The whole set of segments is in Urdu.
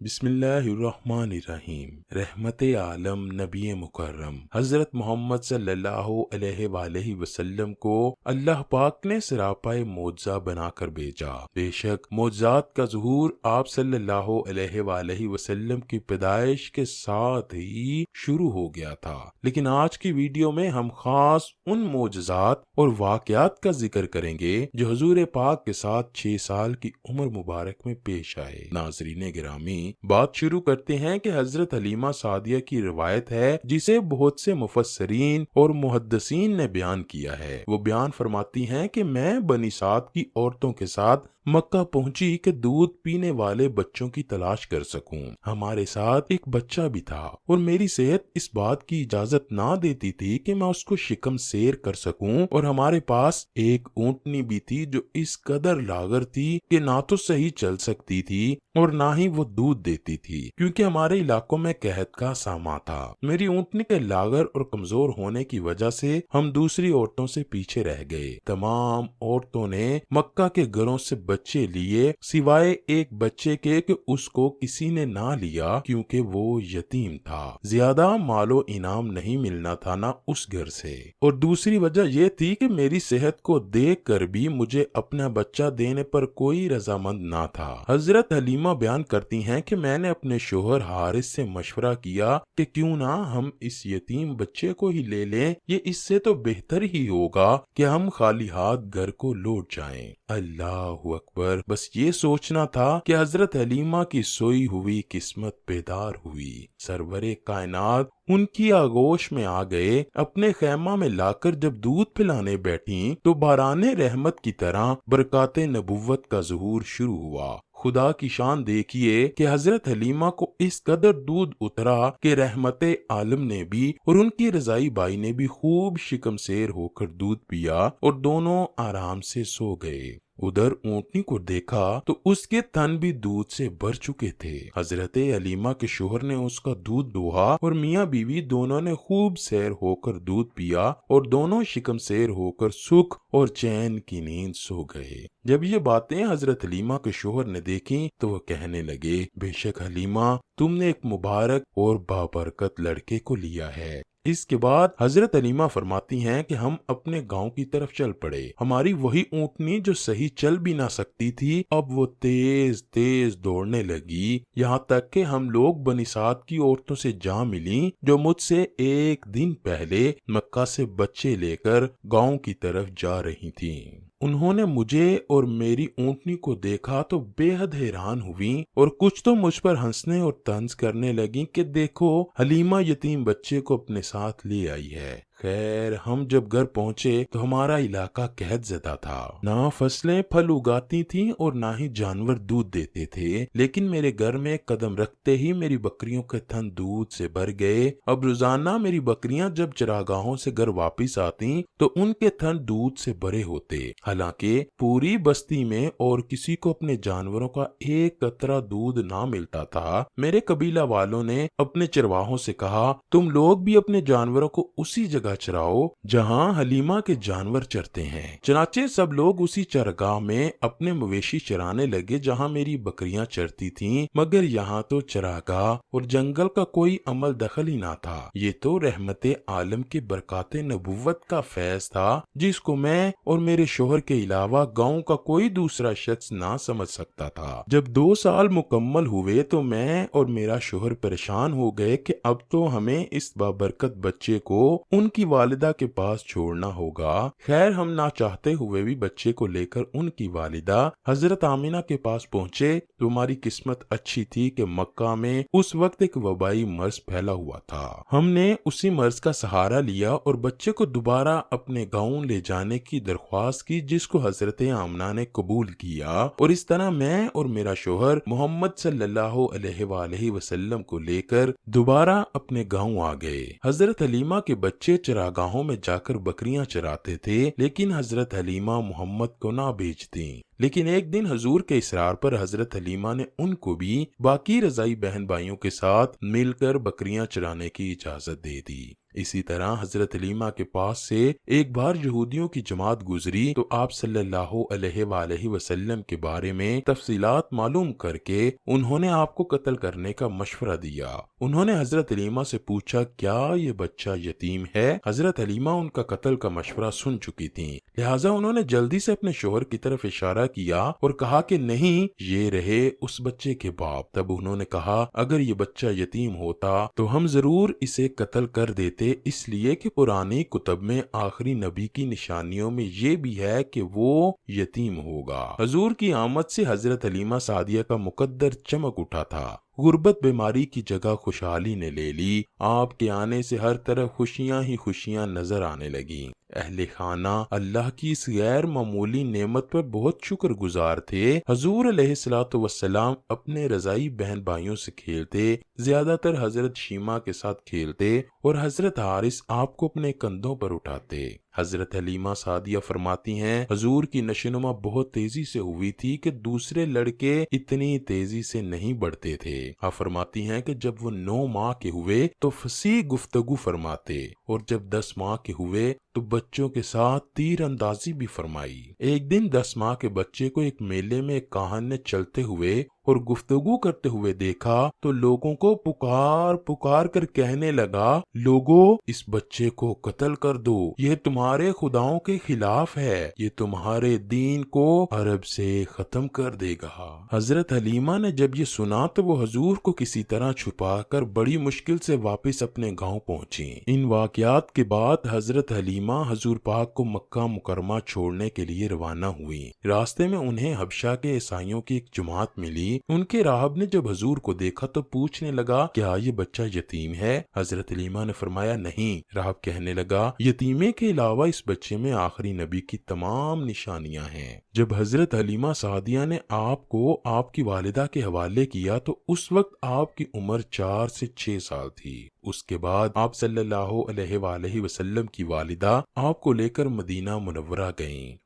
بسم اللہ الرحمن الرحیم۔ رحمت عالم نبی مکرم حضرت محمد صلی اللہ علیہ وآلہ وسلم کو اللہ پاک نے سراپائے معجزہ بنا کر بھیجا۔ بے شک معجزات کا ظہور آپ صلی اللہ علیہ وآلہ وسلم کی پیدائش کے ساتھ ہی شروع ہو گیا تھا، لیکن آج کی ویڈیو میں ہم خاص ان معجزات اور واقعات کا ذکر کریں گے جو حضور پاک کے ساتھ 6 سال کی عمر مبارک میں پیش آئے۔ ناظرین گرامی، بات شروع کرتے ہیں کہ حضرت حلیمہ سعدیہ کی روایت ہے جسے بہت سے مفسرین اور محدثین نے بیان کیا ہے۔ وہ بیان فرماتی ہیں کہ میں بنی سعد کی عورتوں کے ساتھ مکہ پہنچی کہ دودھ پینے والے بچوں کی تلاش کر سکوں۔ ہمارے ساتھ ایک بچہ بھی تھا اور میری صحت اس بات کی اجازت نہ دیتی تھی کہ میں اس کو شکم سیر کر سکوں، اور ہمارے پاس ایک اونٹنی بھی تھی جو اس قدر لاغر تھی کہ نہ تو صحیح چل سکتی تھی اور نہ ہی وہ دودھ دیتی تھی، کیونکہ ہمارے علاقوں میں قحط کا ساما تھا۔ میری اونٹنی کے لاغر اور کمزور ہونے کی وجہ سے ہم دوسری عورتوں سے پیچھے رہ گئے۔ تمام عورتوں نے مکہ کے گھروں سے بچے لیے سوائے ایک بچے کے کہ اس کو کسی نے نہ لیا کیونکہ وہ یتیم تھا۔ زیادہ مال و انعام نہیں ملنا تھا نہ اس گھر سے، اور دوسری وجہ یہ تھی کہ میری صحت کو دیکھ کر بھی مجھے اپنا بچہ دینے پر کوئی رضامند نہ تھا۔ حضرت حلیمہ بیان کرتی ہیں کہ میں نے اپنے شوہر حارث سے مشورہ کیا کہ کیوں نہ ہم اس یتیم بچے کو ہی لے لیں، یہ اس سے تو بہتر ہی ہوگا کہ ہم خالی ہاتھ گھر کو لوٹ جائیں۔ اللہ اکبر! بس یہ سوچنا تھا کہ حضرت حلیمہ کی سوئی ہوئی قسمت بیدار ہوئی۔ سرور کائنات ان کی آغوش میں آ گئے۔ اپنے خیمہ میں لا کر جب دودھ پلانے بیٹھیں تو باران رحمت کی طرح برکات نبوت کا ظہور شروع ہوا۔ خدا کی شان دیکھیے کہ حضرت حلیمہ کو اس قدر دودھ اترا کہ رحمت عالم نے بھی اور ان کی رضائی بائی نے بھی خوب شکم سیر ہو کر دودھ پیا اور دونوں آرام سے سو گئے۔ ادھر اونٹنی کو دیکھا تو اس کے تن بھی دودھ سے بھر چکے تھے۔ حضرت حلیمہ کے شوہر نے اس کا دودھ دوہا اور میاں بیوی دونوں نے خوب سیر ہو کر دودھ پیا اور دونوں شکم سیر ہو کر سکھ اور چین کی نیند سو گئے۔ جب یہ باتیں حضرت حلیمہ کے شوہر نے دیکھیں تو وہ کہنے لگے، بے شک حلیمہ، تم نے ایک مبارک اور بابرکت لڑکے کو لیا ہے۔ اس کے بعد حضرت حلیمہ فرماتی ہیں کہ ہم اپنے گاؤں کی طرف چل پڑے۔ ہماری وہی اونٹنی جو صحیح چل بھی نہ سکتی تھی اب وہ تیز تیز دوڑنے لگی، یہاں تک کہ ہم لوگ بنی سعد کی عورتوں سے جا ملیں جو مجھ سے ایک دن پہلے مکہ سے بچے لے کر گاؤں کی طرف جا رہی تھیں۔ انہوں نے مجھے اور میری اونٹنی کو دیکھا تو بے حد حیران ہوئیں اور کچھ تو مجھ پر ہنسنے اور طنز کرنے لگیں کہ دیکھو حلیمہ یتیم بچے کو اپنے ساتھ لے آئی ہے۔ خیر، ہم جب گھر پہنچے تو ہمارا علاقہ قحط زدہ تھا، نہ فصلیں پھل اگاتی تھیں اور نہ ہی جانور دودھ دیتے تھے، لیکن میرے گھر میں قدم رکھتے ہی میری بکریوں کے تھن دودھ سے بھر گئے۔ اب روزانہ میری بکریاں جب چراگاہوں سے گھر واپس آتی تو ان کے تھن دودھ سے بھرے ہوتے، حالانکہ پوری بستی میں اور کسی کو اپنے جانوروں کا ایک قطرہ دودھ نہ ملتا تھا۔ میرے قبیلہ والوں نے اپنے چرواہوں سے کہا، تم لوگ بھی اپنے جانوروں کو اسی جگہ چراؤ جہاں حلیمہ کے جانور چرتے ہیں۔ چنانچہ سب لوگ اسی چرگاہ میں اپنے مویشی چرانے لگے جہاں میری بکریاں چرتی تھیں، مگر یہاں تو چراگاہ اور جنگل کا کوئی عمل دخل ہی نہ تھا۔ یہ تو رحمت عالم کی برکات نبوت کا فیض تھا جس کو میں اور میرے شوہر کے علاوہ گاؤں کا کوئی دوسرا شخص نہ سمجھ سکتا تھا۔ جب 2 سال مکمل ہوئے تو میں اور میرا شوہر پریشان ہو گئے کہ اب تو ہمیں اس بابرکت بچے کو ان کی والدہ کے پاس چھوڑنا ہوگا۔ خیر، ہم نہ چاہتے ہوئے بھی بچے کو لے کر ان کی والدہ حضرت آمینہ کے پاس پہنچے تو ہماری قسمت اچھی تھی کہ مکہ میں اس وقت ایک وبائی مرض پھیلا ہوا تھا۔ ہم نے اسی مرض کا سہارا لیا اور بچے کو دوبارہ اپنے گاؤں لے جانے کی درخواست کی، جس کو حضرت آمنہ نے قبول کیا، اور اس طرح میں اور میرا شوہر محمد صلی اللہ علیہ وآلہ وسلم کو لے کر دوبارہ اپنے گاؤں آ گئے۔ حضرت حلیمہ کے بچے چراگاہوں میں جا کر بکریاں چراتے تھے، لیکن حضرت حلیمہ محمد کو نہ بھیجتیں۔ لیکن ایک دن حضور کے اصرار پر حضرت حلیمہ نے ان کو بھی باقی رضائی بہن بھائیوں کے ساتھ مل کر بکریاں چرانے کی اجازت دے دی۔ اسی طرح حضرت حلیمہ کے پاس سے ایک بار یہودیوں کی جماعت گزری تو آپ صلی اللہ علیہ وآلہ وسلم کے بارے میں تفصیلات معلوم کر کے انہوں نے آپ کو قتل کرنے کا مشورہ دیا۔ انہوں نے حضرت حلیمہ سے پوچھا کیا یہ بچہ یتیم ہے؟ حضرت حلیمہ ان کا قتل کا مشورہ سن چکی تھیں، لہٰذا انہوں نے جلدی سے اپنے شوہر کی طرف اشارہ کیا اور کہا کہ نہیں، یہ رہے اس بچے کے باپ۔ تب انہوں نے کہا اگر یہ بچہ یتیم ہوتا تو ہم ضرور اسے قتل کر دیتے، اس لیے کہ پرانی کتب میں آخری نبی کی نشانیوں میں یہ بھی ہے کہ وہ یتیم ہوگا۔ حضور کی آمد سے حضرت حلیمہ سعدیہ کا مقدر چمک اٹھا تھا۔ غربت بیماری کی جگہ خوشحالی نے لے لی۔ آپ کے آنے سے ہر طرف خوشیاں ہی خوشیاں نظر آنے لگیں۔ اہل خانہ اللہ کی اس غیر معمولی نعمت پر بہت شکر گزار تھے۔ حضور علیہ الصلوۃ والسلام اپنے رضائی بہن بھائیوں سے کھیلتے، زیادہ تر حضرت شیمہ کے ساتھ کھیلتے اور حضرت حارث آپ کو اپنے کندھوں پر اٹھاتے۔ حضرت حلیمہ سعدیہ فرماتی ہیں حضور کی نشوونما بہت تیزی سے ہوئی تھی کہ دوسرے لڑکے اتنی تیزی سے نہیں بڑھتے تھے۔ آپ فرماتی ہیں کہ جب وہ 9 ماہ کے ہوئے تو فصیح گفتگو فرماتے اور جب 10 ماہ کے ہوئے تو بچوں کے ساتھ تیر اندازی بھی فرمائی۔ ایک دن 10 ماہ کے بچے کو ایک میلے میں ایک کاہن نے چلتے ہوئے اور گفتگو کرتے ہوئے دیکھا تو لوگوں کو پکار پکار کر کہنے لگا لوگو اس بچے کو قتل کر دو، یہ تمہارے خداؤں کے خلاف ہے، یہ تمہارے دین کو عرب سے ختم کر دے گا۔ حضرت حلیمہ نے جب یہ سنا تو وہ حضور کو کسی طرح چھپا کر بڑی مشکل سے واپس اپنے گاؤں پہنچی۔ ان واقعات کے بعد حضرت حلیمہ حضور پاک کو مکہ مکرمہ چھوڑنے کے لیے روانہ ہوئی۔ راستے میں انہیں حبشہ کے عیسائیوں کی ایک جماعت ملی۔ ان کے راہب نے جب حضور کو دیکھا تو پوچھنے لگا کیا یہ بچہ یتیم ہے؟ حضرت حلیمہ نے فرمایا نہیں۔ راہب کہنے لگا یتیمے کے علاوہ اس بچے میں آخری نبی کی تمام نشانیاں ہیں۔ جب حضرت حلیمہ سعدیہ نے آپ کو آپ کی والدہ کے حوالے کیا تو اس وقت آپ کی عمر 4 سے 6 سال تھی۔ اس کے بعد آپ صلی اللہ علیہ وآلہ وسلم کی والدہ آپ کو لے کر مدینہ منورہ گئیں۔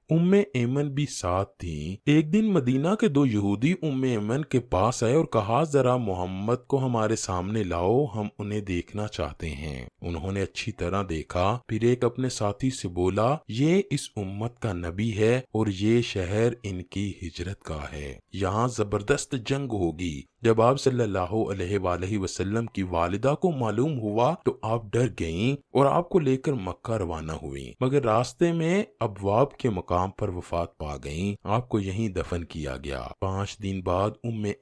ایمن بھی ساتھ تھیں۔ ایک دن مدینہ کے 2 یہودی ایمن کے پاس آئے اور کہا ذرا محمد کو ہمارے سامنے لاؤ، ہم انہیں دیکھنا چاہتے ہیں۔ انہوں نے اچھی طرح دیکھا، پھر ایک اپنے ساتھی سے بولا یہ اس امت کا نبی ہے اور یہ شہر ان کی ہجرت کا ہے، یہاں زبردست جنگ ہوگی۔ جب آپ صلی اللہ علیہ وآلہ وسلم کی والدہ کو معلوم ہوا تو آپ ڈر گئیں اور آپ کو لے کر مکہ روانہ ہوئیں، مگر راستے میں ابواب کے مقام پر وفات پا گئیں۔ آپ کو یہیں دفن کیا گیا۔ 5 دن بعد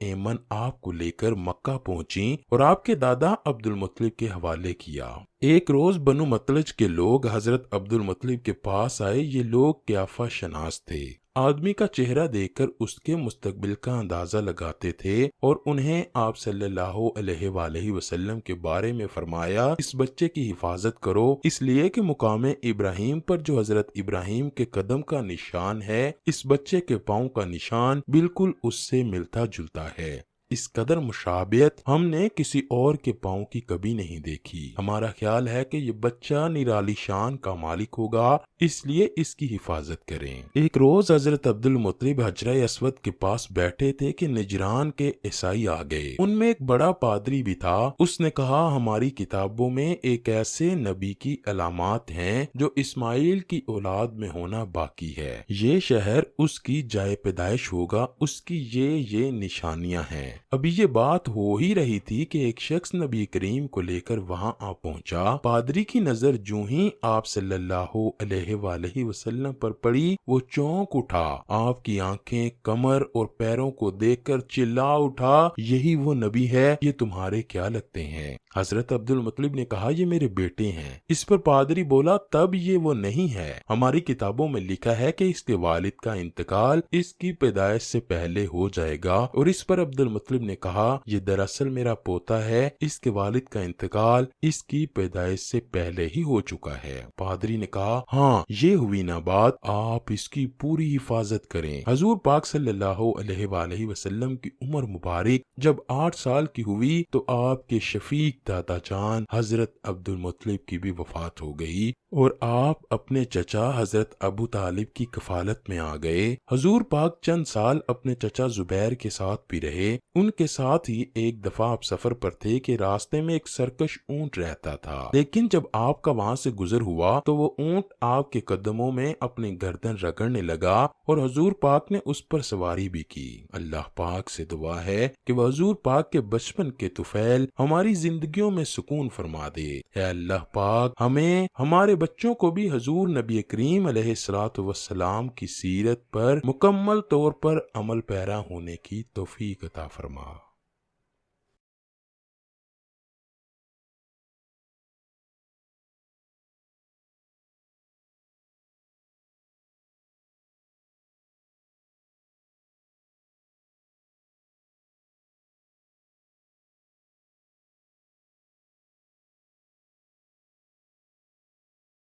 ایمن آپ کو لے کر مکہ پہنچی اور آپ کے دادا عبد المطلب کے حوالے کیا۔ ایک روز بنو مطلج کے لوگ حضرت عبد المطلب کے پاس آئے۔ یہ لوگ قیافہ شناس تھے، آدمی کا چہرہ دیکھ کر اس کے مستقبل کا اندازہ لگاتے تھے اور انہیں آپ صلی اللہ علیہ وآلہ وسلم کے بارے میں فرمایا اس بچے کی حفاظت کرو، اس لیے کہ مقام ابراہیم پر جو حضرت ابراہیم کے قدم کا نشان ہے، اس بچے کے پاؤں کا نشان بالکل اس سے ملتا جلتا ہے۔ اس قدر مشابہت ہم نے کسی اور کے پاؤں کی کبھی نہیں دیکھی۔ ہمارا خیال ہے کہ یہ بچہ نرالی شان کا مالک ہوگا، اس لیے اس کی حفاظت کریں۔ ایک روز حضرت عبد المطلب حجرہ اسود کے پاس بیٹھے تھے کہ نجران کے عیسائی آ گئے۔ ان میں ایک بڑا پادری بھی تھا۔ اس نے کہا ہماری کتابوں میں ایک ایسے نبی کی علامات ہیں جو اسماعیل کی اولاد میں ہونا باقی ہے۔ یہ شہر اس کی جائے پیدائش ہوگا، اس کی یہ نشانیاں ہیں۔ ابھی یہ بات ہو ہی رہی تھی کہ ایک شخص نبی کریم کو لے کر وہاں آ پہنچا۔ پادری کی نظر جو ہی آپ صلی اللہ علیہ وآلہ وسلم پر پڑی وہ چونک اٹھا۔ آپ کی آنکھیں، کمر اور پیروں کو دیکھ کر چلا اٹھا یہی وہ نبی ہے، یہ تمہارے کیا لگتے ہیں؟ حضرت عبد المطلب نے کہا یہ میرے بیٹے ہیں۔ اس پر پادری بولا تب یہ وہ نہیں ہے، ہماری کتابوں میں لکھا ہے کہ اس کے والد کا انتقال اس کی پیدائش سے پہلے ہو جائے گا۔ اور اس پر عبد المطلب مطلب نے کہا یہ دراصل میرا پوتا ہے، اس کے والد کا انتقال اس کی پیدائش سے پہلے ہی ہو چکا ہے۔ پادری نے کہا ہاں یہ ہوئی نا بات، آپ اس کی پوری حفاظت کریں۔ حضور پاک صلی اللہ علیہ وآلہ وسلم کی عمر مبارک جب 8 سال کی ہوئی تو آپ کے شفیق دادا جان حضرت عبد المطلب کی بھی وفات ہو گئی اور آپ اپنے چچا حضرت ابو طالب کی کفالت میں آ گئے۔ حضور پاک چند سال اپنے چچا زبیر کے ساتھ بھی رہے۔ ان کے ساتھ ہی ایک دفعہ آپ سفر پر تھے کہ راستے میں ایک سرکش اونٹ رہتا تھا، لیکن جب آپ کا وہاں سے گزر ہوا تو وہ اونٹ آپ کے قدموں میں اپنی گردن رگڑنے لگا اور حضور پاک نے اس پر سواری بھی کی۔ اللہ پاک سے دعا ہے کہ وہ حضور پاک کے بچپن کے طفیل ہماری زندگیوں میں سکون فرما دے۔ اے اللہ پاک ہمیں ہمارے بچوں کو بھی حضور نبی کریم علیہ الصلوۃ والسلام کی سیرت پر مکمل طور پر عمل پیرا ہونے کی توفیق عطا فرما۔